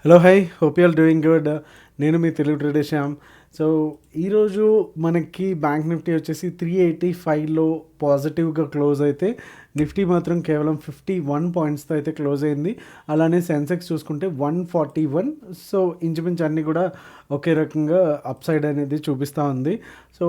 Hello hi hope you are doing good. నేను మీ Telugu trader Shyam. So ఈరోజు మనకి బ్యాంక్ నిఫ్టీ వచ్చేసి 385లో పాజిటివ్గా క్లోజ్ అయితే నిఫ్టీ మాత్రం కేవలం 51 పాయింట్స్తో అయితే క్లోజ్ అయింది. అలానే సెన్సెక్స్ చూసుకుంటే 141. సో ఇంచుమించు అన్నీ కూడా ఒకే రకంగా అప్ సైడ్ అనేది చూపిస్తూ ఉంది. సో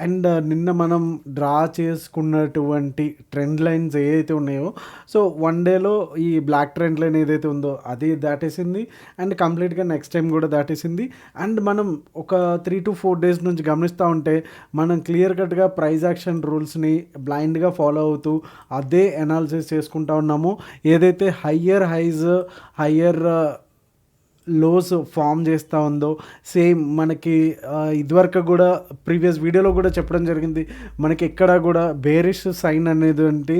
అండ్ నిన్న మనం డ్రా చేసుకున్నటువంటి ట్రెండ్ లైన్స్ ఏవైతే ఉన్నాయో, సో వన్ డేలో ఈ బ్లాక్ ట్రెండ్ లైన్ ఏదైతే ఉందో అది దాటేసింది అండ్ కంప్లీట్గా నెక్స్ట్ టైం కూడా దాటేసింది. అండ్ మనం ఒక 3 to 4 డేస్ నుంచి గమనిస్తూ ఉంటే మనం క్లియర్ కట్గా ప్రైస్ యాక్షన్ రూల్స్ని బ్లైండ్గా ఫాలో అవుతూ అదే అనాలిసిస్ చేసుకుంటా ఉన్నాము. ఏదైతే higher highs higher lows form చేస్తూ ఉందో సేమ్ మనకి ఇదివరకు కూడా ప్రీవియస్ వీడియోలో కూడా చెప్పడం జరిగింది. మనకి ఎక్కడ కూడా బేరిష్ సైన్ అనేది అంటే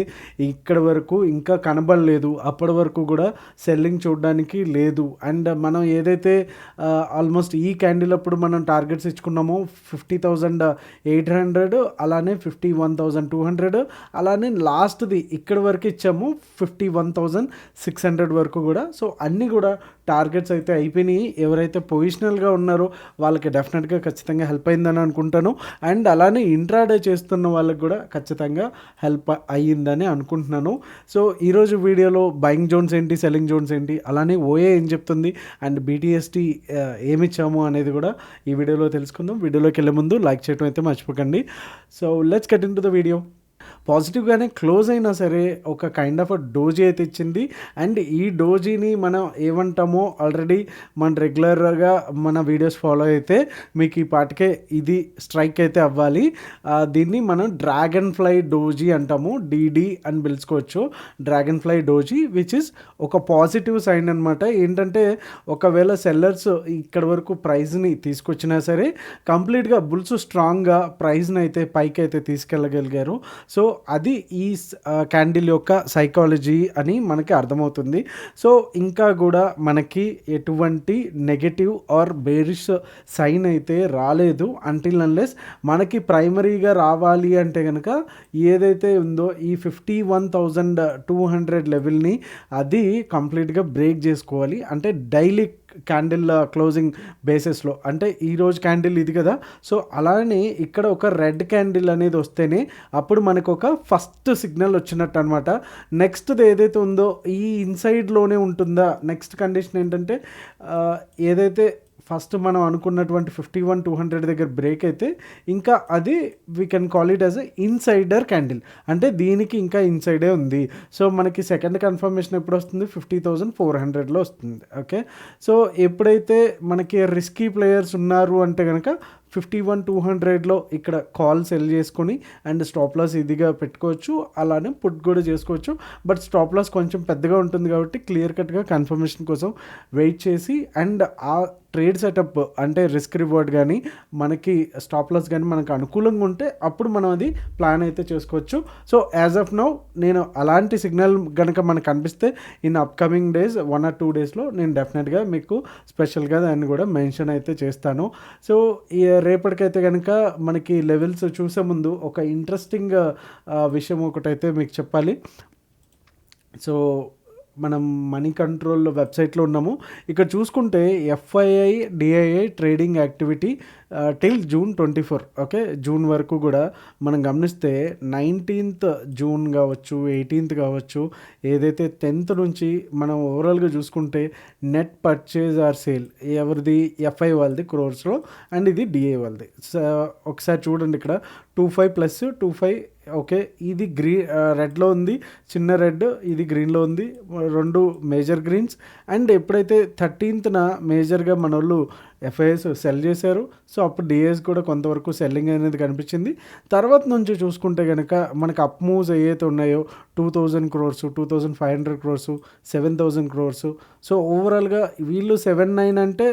ఇక్కడ వరకు ఇంకా కనబడలేదు. అప్పటి వరకు కూడా సెల్లింగ్ చూడడానికి లేదు. అండ్ మనం ఏదైతే ఆల్మోస్ట్ ఈ క్యాండిల్ అప్పుడు మనం టార్గెట్స్ ఇచ్చుకున్నామో 50,800, అలానే 51,200, అలానే లాస్ట్ది ఇక్కడ వరకు ఇచ్చాము 51,600 వరకు కూడా. సో అన్నీ కూడా టార్గెట్స్ అయితే అయిపోయినాయి. ఎవరైతే పొజిషనల్గా ఉన్నారో వాళ్ళకి డెఫినెట్గా ఖచ్చితంగా హెల్ప్ అయిందని అనుకుంటాను. అండ్ అలానే ఇంట్రాడే చేస్తున్న వాళ్ళకి కూడా ఖచ్చితంగా హెల్ప్ అయ్యిందని అనుకుంటున్నాను. సో ఈరోజు వీడియోలో బయింగ్ జోన్స్ ఏంటి, సెల్లింగ్ జోన్స్ ఏంటి, అలానే ఓఏ ఏం చెప్తుంది అండ్ బీటీఎస్టీ ఏమిచ్చాము అనేది కూడా ఈ వీడియోలో తెలుసుకుందాం. వీడియోలోకి వెళ్ళే ముందు లైక్ చేయడం అయితే మర్చిపోకండి. So let's get in to the video. పాజిటివ్గానే క్లోజ్ అయినా సరే ఒక కైండ్ ఆఫ్ డోజీ అయితే ఇచ్చింది. అండ్ ఈ డోజీని మనం ఏమంటామో ఆల్రెడీ మన రెగ్యులర్గా మన వీడియోస్ ఫాలో అయితే మీకు ఈ పాటికే ఇది స్ట్రైక్ అయితే అవ్వాలి. దీన్ని మనం డ్రాగన్ ఫ్లై డోజీ అంటాము, డీడీ అని పిలుచుకోవచ్చు. Dragonfly doji which is ఒక పాజిటివ్ సైన్ అనమాట. ఏంటంటే ఒకవేళ సెల్లర్స్ ఇక్కడ వరకు ప్రైజ్ని తీసుకొచ్చినా సరే కంప్లీట్గా బుల్స్ స్ట్రాంగ్గా ప్రైజ్ని అయితే పైకి అయితే తీసుకెళ్ళగలిగారు. సో అది ఈ క్యాండిల్ యొక్క సైకాలజీ అని మనకి అర్థమవుతుంది. సో ఇంకా కూడా మనకి ఎటువంటి నెగటివ్ ఆర్ బేరిష్ సైన్ అయితే రాలేదు అంటిల్ అన్లెస్ మనకి ప్రైమరీగా రావాలి అంటే కనుక ఏదైతే ఉందో ఈ 51,200 లెవెల్ని అది కంప్లీట్గా బ్రేక్ చేసుకోవాలి. అంటే డైలీ క్యాండిల్ క్లోజింగ్ బేసిస్లో, అంటే ఈరోజు క్యాండిల్ ఇది కదా, సో అలానే ఇక్కడ ఒక రెడ్ క్యాండిల్ అనేది వస్తేనే అప్పుడు మనకు ఒక ఫస్ట్ సిగ్నల్ వచ్చినట్టు అనమాట. నెక్స్ట్ది ఏదైతే ఉందో ఈ ఇన్సైడ్లోనే ఉంటుందా. నెక్స్ట్ కండిషన్ ఏంటంటే ఏదైతే ఫస్ట్ మనం అనుకున్నటువంటి 51,200 దగ్గర బ్రేక్ అయితే ఇంకా అది we can call it as a insider candle, అంటే దీనికి ఇంకా ఇన్సైడే ఉంది. సో మనకి సెకండ్ కన్ఫర్మేషన్ ఎప్పుడు వస్తుంది, 50,400లో వస్తుంది. ఓకే, సో ఎప్పుడైతే మనకి రిస్కీ ప్లేయర్స్ ఉన్నారు అంటే కనుక 51,200లో ఇక్కడ కాల్ సెల్ చేసుకొని అండ్ స్టాప్ లాస్ ఇదిగా పెట్టుకోవచ్చు, అలానే పుట్ కూడా చేసుకోవచ్చు. బట్ స్టాప్ లాస్ కొంచెం పెద్దగా ఉంటుంది కాబట్టి క్లియర్ కట్గా కన్ఫర్మేషన్ కోసం వెయిట్ చేసి అండ్ ఆ ట్రేడ్ సెటప్ అంటే రిస్క్ రివార్డ్ కానీ మనకి స్టాప్ లాస్ కానీ మనకు అనుకూలంగా ఉంటే అప్పుడు మనం అది ప్లాన్ అయితే చేసుకోవచ్చు. సో యాజ్ ఆఫ్ నౌ నేను అలాంటి సిగ్నల్ కనుక మనకు కనిపిస్తే ఇన్ అప్కమింగ్ డేస్ 1 or 2 డేస్లో నేను డెఫినెట్గా మీకు స్పెషల్గా దాన్ని కూడా మెన్షన్ అయితే చేస్తాను. సో రేపటికైతే కనుక మనకి లెవెల్స్ చూసే ముందు ఒక ఇంట్రెస్టింగ్ విషయం ఒకటైతే మీకు చెప్పాలి. సో మనం మనీ కంట్రోల్ వెబ్సైట్లో ఉన్నాము. ఇక్కడ చూసుకుంటే FII DII trading activity till June 24, okay, June వరకు కూడా మనం గమనిస్తే 19th జూన్ కావచ్చు, 18th కావచ్చు, ఏదైతే 10th నుంచి మనం ఓవరాల్గా చూసుకుంటే నెట్ పర్చేజ్ ఆర్ సేల్ ఎవరిది, ఎఫ్ఐ వాళ్ళది క్రోర్స్లో అండ్ ఇది డిఐ వాళ్ళది. ఒకసారి చూడండి ఇక్కడ 25 ప్లస్ 25, ఓకే, ఇది రెడ్లో ఉంది, చిన్న రెడ్, ఇది గ్రీన్లో ఉంది, రెండు మేజర్ గ్రీన్స్. అండ్ ఎప్పుడైతే 13th మేజర్గా మన వాళ్ళు ఎఫ్ఐఎస్ సెల్ చేశారు, సో అప్పుడు డిఏఎస్ కూడా కొంతవరకు సెల్లింగ్ అనేది కనిపించింది. తర్వాత నుంచి చూసుకుంటే కనుక మనకు అప్ మూవ్స్ ఏవైతే ఉన్నాయో 2,000 crores, 2,500 crores, 7,000 crores. సో ఓవరాల్గా వీళ్ళు 7,9 అంటే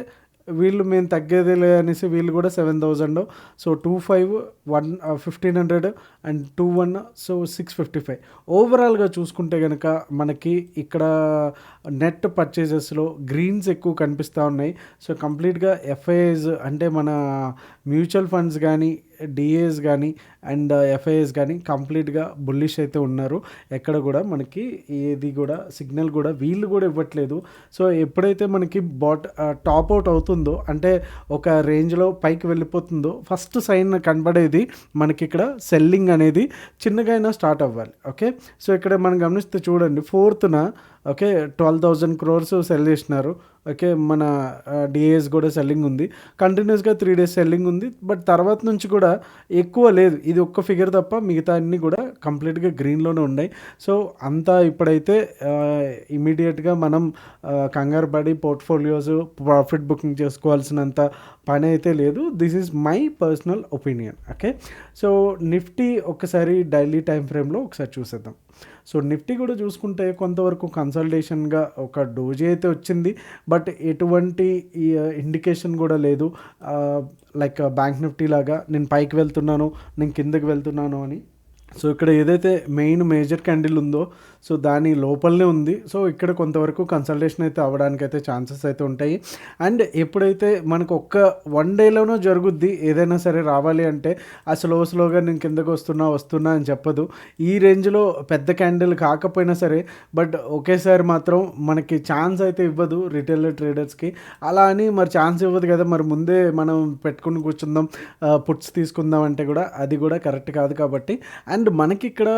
వీళ్ళు మేము తగ్గేదిలే అనేసి వీళ్ళు కూడా 7,000. So 2,5, 1,500 and 2,1, so 655. ఓవరాల్గా చూసుకుంటే కనుక మనకి ఇక్కడ నెట్ పర్చేజెస్లో గ్రీన్స్ ఎక్కువ కనిపిస్తూ ఉన్నాయి. సో కంప్లీట్గా ఎఫ్ఐఐస్ అంటే మన మ్యూచువల్ ఫండ్స్ కానీ డిఏఎస్ కానీ అండ్ ఎఫ్ఐఎస్ కానీ కంప్లీట్గా బుల్లిష్ అయితే ఉన్నారు. ఎక్కడ కూడా మనకి ఏది కూడా సిగ్నల్ కూడా వీళ్ళు కూడా ఇవ్వట్లేదు. సో ఎప్పుడైతే మనకి టాప్ అవుట్ అవుతుందో అంటే ఒక రేంజ్లో పైకి వెళ్ళిపోతుందో ఫస్ట్ సైన్ కనబడేది మనకి ఇక్కడ సెల్లింగ్ అనేది చిన్నగా అయినా స్టార్ట్ అవ్వాలి. ఓకే, సో ఇక్కడ మనం గమనిస్తే చూడండి 4th ఓకే 12,000 crores సెల్ చేసినారు. ఓకే, మన డిఏఎస్ కూడా సెల్లింగ్ ఉంది, కంటిన్యూస్గా 3 days సెల్లింగ్ ఉంది. బట్ తర్వాత నుంచి కూడా ఎక్కువ లేదు, ఇది ఒక్క ఫిగర్ తప్ప మిగతా అన్నీ కూడా కంప్లీట్గా గ్రీన్లోనే ఉన్నాయి. సో అంతా ఇప్పుడైతే ఇమీడియట్గా మనం కంగారు పడి పోర్ట్ఫోలియోస్ ప్రాఫిట్ బుకింగ్ చేసుకోవాల్సినంత పని అయితే లేదు. This is my personal opinion. Okay, so Nifty ఒకసారి డైలీ టైం ఫ్రేమ్లో ఒకసారి చూసేద్దాం. సో నిఫ్టీ కూడా చూసుకుంటే కొంతవరకు కన్సల్టేషన్గా ఒక డోజీ అయితే వచ్చింది, బట్ ఎటువంటి ఇండికేషన్ కూడా లేదు లైక్ బ్యాంక్ నిఫ్టీ లాగా నేను పైకి వెళ్తున్నాను, నేను కిందకి వెళ్తున్నాను అని. సో ఇక్కడ ఏదైతే మేజర్ క్యాండిల్ ఉందో సో దాని లోపలనే ఉంది. సో ఇక్కడ కొంతవరకు కన్సల్టేషన్ అయితే అవ్వడానికైతే ఛాన్సెస్ అయితే ఉంటాయి. అండ్ ఎప్పుడైతే మనకు ఒక్క 1 dayలోనో జరుగుద్ది ఏదైనా సరే రావాలి అంటే స్లోగా నేను కిందకు వస్తున్నా అని చెప్పదు. ఈ రేంజ్లో పెద్ద క్యాండిల్ కాకపోయినా సరే బట్ ఒకేసారి మాత్రం మనకి ఛాన్స్ అయితే ఇవ్వదు రిటైల్ ట్రేడర్స్కి. అలా అని మరి ఛాన్స్ ఇవ్వదు కదా, మరి ముందే మనం పెట్టుకుని కూర్చుందాం పుట్స్ తీసుకుందాం అంటే కూడా అది కూడా కరెక్ట్ కాదు. కాబట్టి అండ్ మనకి ఇక్కడ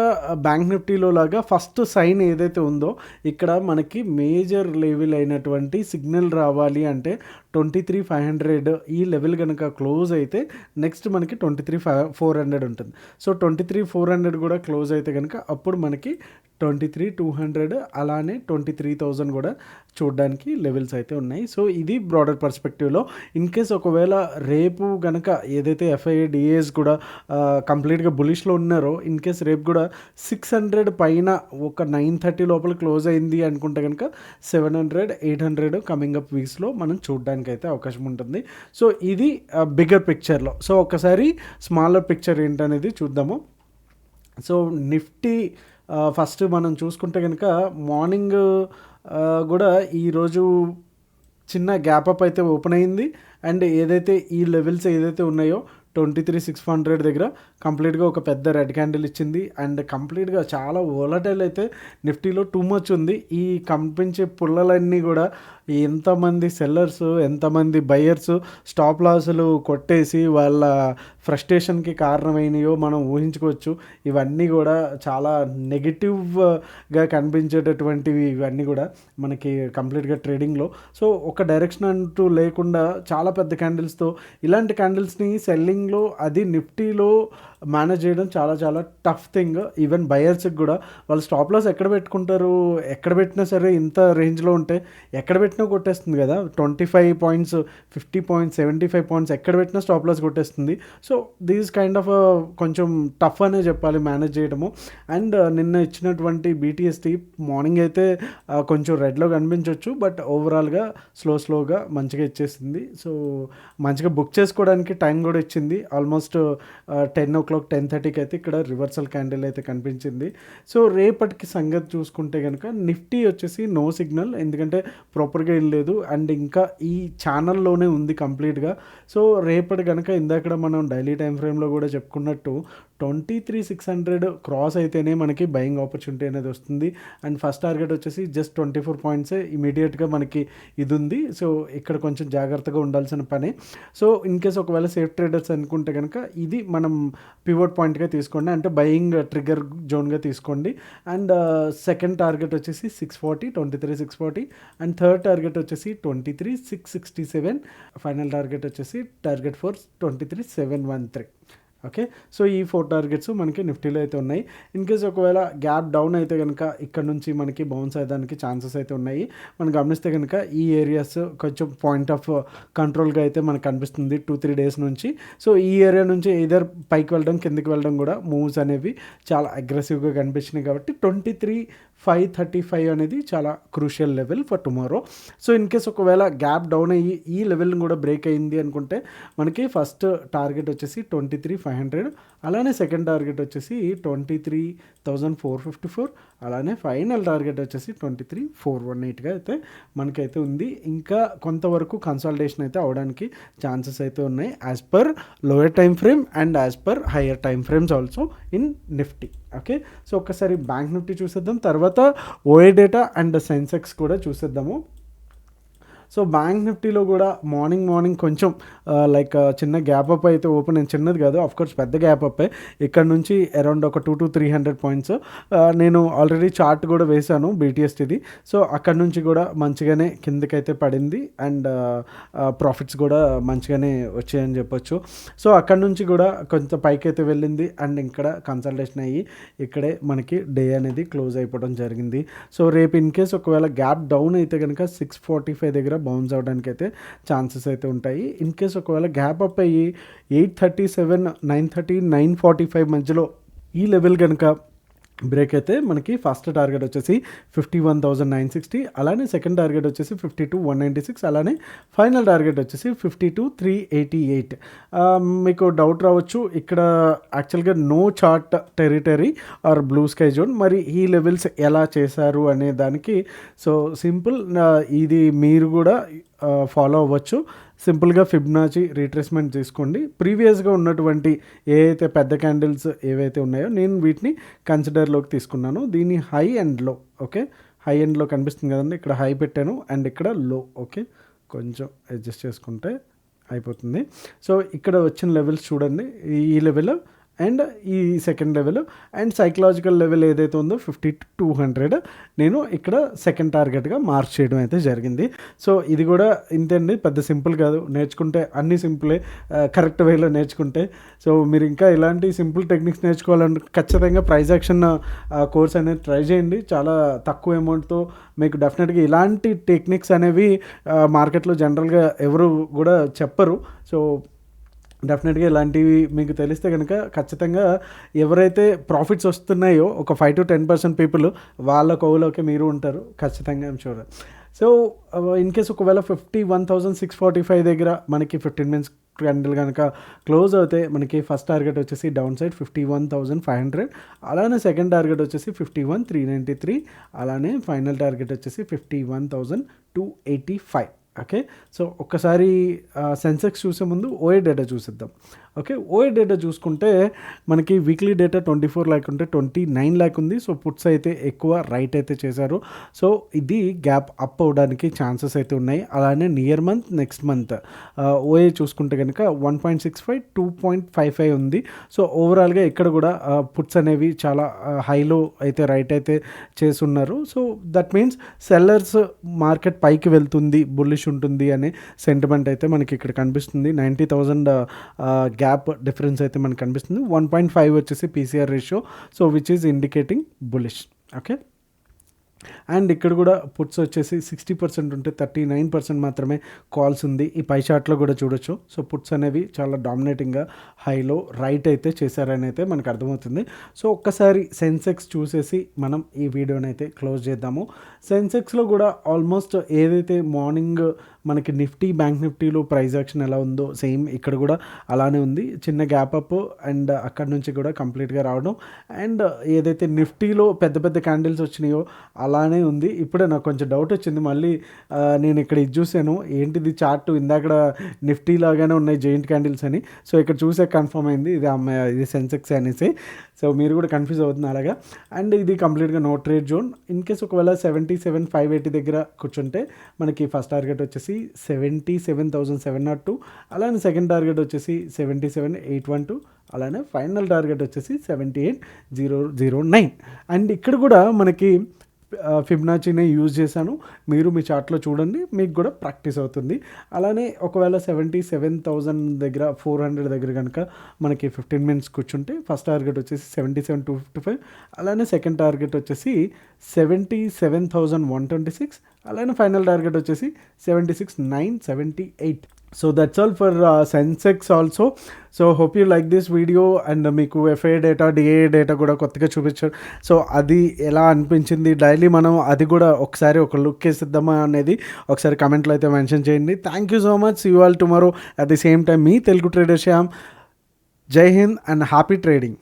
బ్యాంక్ నిఫ్టీలో లాగా ఫస్ట్ సైన్ ఏదైతే ఉందో ఇక్కడ మనకి మేజర్ లెవెల్ అయినటువంటి సిగ్నల్ రావాలి అంటే 23,500 ఈ లెవెల్ కనుక క్లోజ్ అయితే నెక్స్ట్ మనకి 23,400 ఉంటుంది. సో 23,400 కూడా క్లోజ్ అయితే కనుక అప్పుడు మనకి 23,200 అలానే 23,000 కూడా చూడడానికి లెవెల్స్ అయితే ఉన్నాయి. సో ఇది బ్రాడర్ పర్స్పెక్టివ్లో. ఇన్ కేస్ ఒకవేళ రేపు కనుక ఏదైతే ఎఫ్ఐఏ డిఏఎస్ కూడా కంప్లీట్గా బులిష్లో ఉన్నారో ఇన్ కేస్ రేపు కూడా 600 పైన ఒక 9:30 లోపల క్లోజ్ అయింది అనుకుంటే కనుక 700, 800 కమింగ్ అప్ వీక్స్లో మనం చూడడానికి అయితే అవకాశం ఉంటుంది. సో ఇది బిగ్గర్ పిక్చర్లో. సో ఒకసారి స్మాలర్ పిక్చర్ ఏంటనేది చూద్దాము. సో నిఫ్టీ ఫస్ట్ మనం చూసుకుంటే కనుక మార్నింగ్ కూడా ఈరోజు చిన్న గ్యాప్ అప్ అయితే ఓపెన్ అయింది. అండ్ ఏదైతే ఈ లెవెల్స్ ఏదైతే ఉన్నాయో 23,600 దగ్గర కంప్లీట్గా ఒక పెద్ద రెడ్ క్యాండిల్ ఇచ్చింది. అండ్ కంప్లీట్గా చాలా వోలటైల్ అయితే నిఫ్టీలో టూ మచ్ ఉంది. ఈ కనిపించే పుల్లలన్నీ కూడా ఎంతమంది సెల్లర్స్ ఎంతమంది బయర్స్ స్టాప్ లాసులు కొట్టేసి వాళ్ళ ఫ్రస్ట్రేషన్కి కారణమైనయో మనం ఊహించుకోవచ్చు. ఇవన్నీ కూడా చాలా నెగిటివ్గా కనిపించేటటువంటివి ఇవన్నీ కూడా మనకి కంప్లీట్గా ట్రేడింగ్లో. సో ఒక డైరెక్షన్ అంటూ లేకుండా చాలా పెద్ద క్యాండిల్స్తో ఇలాంటి క్యాండిల్స్ని సెల్లింగ్లో అది నిఫ్టీలో మేనేజ్ చేయడం చాలా చాలా టఫ్ థింగ్. ఈవెన్ బయర్స్కి కూడా వాళ్ళు స్టాప్ లాస్ ఎక్కడ పెట్టుకుంటారు, ఎక్కడ పెట్టినా సరే ఇంత రేంజ్లో ఉంటే ఎక్కడ పెట్టినా కొట్టేస్తుంది కదా. 25 points, 50 points, 75 points ఎక్కడ పెట్టినా స్టాప్ లాస్ కొట్టేస్తుంది. సో దీస్ కైండ్ ఆఫ్ కొంచెం టఫ్ అనే చెప్పాలి మేనేజ్ చేయడము. అండ్ నిన్న ఇచ్చినటువంటి బీటీఎస్టీ మార్నింగ్ అయితే కొంచెం రెడ్లో కనిపించవచ్చు, బట్ ఓవరాల్గా స్లోగా మంచిగా ఇచ్చేసింది. సో మంచిగా బుక్ చేసుకోవడానికి టైం కూడా ఇచ్చింది. ఆల్మోస్ట్ 10 o'clock 10:30కి అయితే ఇక్కడ రివర్సల్ క్యాండిల్ అయితే కనిపించింది. సో రేపటికి సంగతి చూసుకుంటే కనుక నిఫ్టీ వచ్చేసి నో సిగ్నల్, ఎందుకంటే ప్రాపర్గా ఏం లేదు అండ్ ఇంకా ఈ ఛానల్లోనే ఉంది కంప్లీట్గా. సో రేపటి కనుక ఇందాక మనం డైలీ టైం ఫ్రేమ్లో కూడా చెప్పుకున్నట్టు 23,600 క్రాస్ అయితేనే మనకి బయింగ్ ఆపర్చునిటీ అనేది వస్తుంది. అండ్ ఫస్ట్ టార్గెట్ వచ్చేసి జస్ట్ 24 points ఇమీడియట్గా మనకి ఇది ఉంది. సో ఇక్కడ కొంచెం జాగ్రత్తగా ఉండాల్సిన పని. సో ఇన్ కేస్ ఒకవేళ సేఫ్ ట్రేడర్స్ అనుకుంటే కనుక ఇది మనం పివట్ పాయింట్గా తీసుకోండి, అంటే బయింగ్ ట్రిగర్ జోన్గా తీసుకోండి. అండ్ సెకండ్ టార్గెట్ వచ్చేసి 640, 23,640 అండ్ థర్డ్ టార్గెట్ వచ్చేసి 23,667. ఫైనల్ టార్గెట్ వచ్చేసి టార్గెట్ ఫోర్ 23,713. ఓకే, సో ఈ 4 టార్గెట్స్ మనకి నిఫ్టీలో అయితే ఉన్నాయి. ఇన్ కేస్ ఒకవేళ గ్యాప్ డౌన్ అయితే కనుక ఇక్కడ నుంచి మనకి బౌన్స్ అయ్యడానికి ఛాన్సెస్ అయితే ఉన్నాయి. మనం గమనిస్తే కనుక ఈ ఏరియాస్ కొంచెం పాయింట్ ఆఫ్ కంట్రోల్గా అయితే మనకు కనిపిస్తుంది 2-3 days నుంచి. సో ఈ ఏరియా నుంచి ఎయిదర్ పైకి వెళ్ళడం కిందకి వెళ్ళడం కూడా మూవ్స్ అనేవి చాలా అగ్రెసివ్గా కనిపించినాయి. కాబట్టి 23,535 అనేది చాలా crucial level for tomorrow. So in case ఒకవేళ గ్యాప్ డౌన్ అయ్యి ఈ లెవెల్ని కూడా బ్రేక్ అయింది అనుకుంటే మనకి ఫస్ట్ టార్గెట్ వచ్చేసి 23,500, అలానే సెకండ్ టార్గెట్ వచ్చేసి 23,454 అలానే ఫైనల్ టార్గెట్ వచ్చేసి 23,418గా అయితే మనకైతే ఉంది. ఇంకా కొంతవరకు కన్సాలిడేషన్ అయితే అవడానికి ఛాన్సెస్ అయితే ఉన్నాయి as per lower time frame and as per higher time frames also in Nifty. Okay, so ఒక్కసారి బ్యాంక్ నిఫ్టీ చూసేద్దాం, తర్వాత ఓఏ డేటా అండ్ సెన్సెక్స్ కూడా చూసేద్దాము. సో బ్యాంక్ నిఫ్టీలో కూడా మార్నింగ్ కొంచెం లైక్ చిన్న గ్యాప్ అప్ అయితే ఓపెన్ అయింది, చిన్నది కాదు ఆఫ్కోర్స్ పెద్ద గ్యాప్ అప్. ఇక్కడ నుంచి అరౌండ్ ఒక 200-300 పాయింట్స్ నేను ఆల్రెడీ చార్ట్ కూడా వేశాను బీటీఎస్టీది. సో అక్కడ నుంచి కూడా మంచిగానే కిందకైతే పడింది అండ్ ప్రాఫిట్స్ కూడా మంచిగానే వచ్చాయని చెప్పొచ్చు. సో అక్కడ నుంచి కూడా కొంత పైకి అయితే వెళ్ళింది అండ్ ఇక్కడ కన్సల్టేషన్ అయ్యి ఇక్కడే మనకి డే అనేది క్లోజ్ అయిపోవడం జరిగింది. సో రేపు ఇన్ కేస్ ఒకవేళ గ్యాప్ డౌన్ అయితే కనుక 645 దగ్గర బౌన్స్ అవడానికి అయితే ఛాన్సెస్ అయితే ఉంటాయి. ఇన్ కేస్ ఒకవేళ గ్యాప్ అప్ అయ్యి 837, 930, 945 మధ్యలో ఈ లెవెల్ కనుక బ్రేక్ అయితే మనకి ఫస్ట్ టార్గెట్ వచ్చేసి 51,960, అలానే సెకండ్ టార్గెట్ వచ్చేసి 52,196, అలానే ఫైనల్ టార్గెట్ వచ్చేసి 52,388. మీకు డౌట్ రావచ్చు ఇక్కడ యాక్చువల్గా no chart territory or blue sky zone, మరి ఈ లెవెల్స్ ఎలా చేశారు అనే దానికి సో సింపుల్, ఇది మీరు కూడా ఫాలో అవ్వచ్చు. సింపుల్గా ఫిబ్నాచి రీట్రేస్మెంట్ తీసుకోండి. ప్రీవియస్గా ఉన్నటువంటి ఏ అయితే పెద్ద క్యాండిల్స్ ఏవైతే ఉన్నాయో నేను వీటిని కన్సిడర్లోకి తీసుకున్నాను. దీని హై అండ్ లో, ఓకే, హై అండ్లో కనిపిస్తుంది కదండి, ఇక్కడ హై పెట్టాను అండ్ ఇక్కడ లో. ఓకే, కొంచెం అడ్జస్ట్ చేసుకుంటే అయిపోతుంది. సో ఇక్కడ వచ్చిన లెవెల్స్ చూడండి, ఈ లెవెల్ అండ్ ఈ second level and psychological level ఏదైతే ఉందో 50-200 నేను ఇక్కడ సెకండ్ టార్గెట్గా మార్క్ చేయడం అయితే జరిగింది. సో ఇది కూడా ఇంతండి, పెద్ద సింపుల్ కాదు, నేర్చుకుంటే అన్ని సింపులే కరెక్ట్ వేలో నేర్చుకుంటే. సో మీరు ఇంకా ఇలాంటి సింపుల్ టెక్నిక్స్ నేర్చుకోవాలంటే ఖచ్చితంగా ప్రైజ్ యాక్షన్ కోర్స్ అనేది ట్రై చేయండి. చాలా తక్కువ అమౌంట్తో మీకు డెఫినెట్గా ఇలాంటి టెక్నిక్స్ అనేవి మార్కెట్లో జనరల్గా ఎవరు కూడా చెప్పరు. సో డెఫినెట్గా ఇలాంటివి మీకు తెలిస్తే కనుక ఖచ్చితంగా ఎవరైతే ప్రాఫిట్స్ వస్తున్నాయో ఒక 5-10% పీపుల్ వాళ్ళ కోవలోకి మీరు ఉంటారు ఖచ్చితంగా, I'm sure. So in case ఒకవేళ 51,645 దగ్గర మనకి 15 మినిట్స్ క్యాండిల్ కనుక క్లోజ్ అవుతే మనకి ఫస్ట్ టార్గెట్ వచ్చేసి డౌన్ సైడ్ 51,500, అలానే సెకండ్ టార్గెట్ వచ్చేసి 51,393, అలానే ఫైనల్ టార్గెట్ వచ్చేసి 51,285. ఓకే, సో ఒక్కసారి సెన్సెక్స్ చూసే ముందు ఓఏ డేటా చూసిద్దాం. ఓకే, ఓఏ డేటా చూసుకుంటే మనకి వీక్లీ డేటా 24 lakh ఉంటే 29 lakh ఉంది. సో పుట్స్ అయితే ఎక్కువ రైట్ అయితే చేశారు. సో ఇది గ్యాప్ అప్ అవడానికి ఛాన్సెస్ అయితే ఉన్నాయి. అలానే నియర్ మంత్ నెక్స్ట్ మంత్ ఓఏ చూసుకుంటే కనుక 1.65, 2.55 ఉంది. సో ఓవరాల్గా ఇక్కడ కూడా పుట్స్ అనేవి చాలా హైలో అయితే రైట్ అయితే చేస్తున్నారు. So that means sellers market పైకి వెళ్తుంది, బుల్లిష్ ఉంటుంది అనే సెంటిమెంట్ అయితే మనకి ఇక్కడ కనిపిస్తుంది. 90,000 గ్యాప్ డిఫరెన్స్ అయితే మనకు కనిపిస్తుంది. 1.5 వచ్చేసి PCR ratio, so which is indicating bullish. Okay, and ఇక్కడ కూడా పుట్స్ వచ్చేసి 60% ఉంటే 39% మాత్రమే కాల్స్ ఉంది. ఈ పై చార్ట్లో కూడా చూడొచ్చు. సో పుట్స్ అనేవి చాలా డామినేటింగ్గా హైలో రైట్ అయితే చేశారని అయితే మనకు అర్థమవుతుంది. సో ఒక్కసారి సెన్సెక్స్ చూసేసి మనం ఈ వీడియోని అయితే క్లోజ్ చేద్దాము. సెన్సెక్స్లో కూడా ఆల్మోస్ట్ ఏదైతే మార్నింగ్ మనకి నిఫ్టీ బ్యాంక్ నిఫ్టీలో ప్రైస్ యాక్షన్ ఎలా ఉందో సేమ్ ఇక్కడ కూడా అలానే ఉంది. చిన్న గ్యాప్ అప్ అండ్ అక్కడ నుంచి కూడా కంప్లీట్గా రావడం, అండ్ ఏదైతే నిఫ్టీలో పెద్ద పెద్ద క్యాండిల్స్ వచ్చినాయో అలానే ఉంది. ఇప్పుడే నాకు కొంచెం డౌట్ వచ్చింది, మళ్ళీ నేను ఇక్కడ ఇది చూశాను, ఏంటిది చార్ట్ ఇందాక నిఫ్టీ లాగానే ఉన్నాయి జెయింట్ క్యాండిల్స్ అని. సో ఇక్కడ చూసే కన్ఫర్మ్ అయింది ఇది సెన్సెక్స్ అనేసి. సో మీరు కూడా కన్ఫ్యూజ్ అవుతుంది అలాగా. అండ్ ఇది కంప్లీట్గా no trade zone. In case ఒకవేళ 77,580 దగ్గర కూర్చుంటే మనకి ఫస్ట్ టార్గెట్ వచ్చేసి 77,702, అలానే సెకండ్ టార్గెట్ వచ్చేసి 77,812, అలానే ఫైనల్ టార్గెట్ వచ్చేసి 78,009. అండ్ ఇక్కడ కూడా మనకి ఫిబ్నాచీనే యూజ్ చేశాను. మీరు మీ చార్ట్లో చూడండి, మీకు కూడా ప్రాక్టీస్ అవుతుంది. అలానే ఒకవేళ 77,000 దగ్గర 400 దగ్గర కనుక మనకి 15 మినిట్స్ కూర్చుంటే ఫస్ట్ టార్గెట్ వచ్చేసి 77,255, అలానే సెకండ్ టార్గెట్ వచ్చేసి 77,126, అలానే ఫైనల్ టార్గెట్ వచ్చేసి 76,978. So that's all for Sensex also. So hope you like this video. And మీకు ఎఫ్ఏ డేటా డిఏ డేటా కూడా కొత్తగా చూపించారు. సో అది ఎలా అనిపించింది, డైలీ మనం అది కూడా ఒకసారి ఒక లుక్ వేసిద్దామా అనేది ఒకసారి కమెంట్లో అయితే మెన్షన్ చేయండి. Thank you so much. See you all tomorrow at the same time. మీ తెలుగు ట్రేడర్ శ్యామ్. జై హింద్ అండ్ హ్యాపీ ట్రేడింగ్.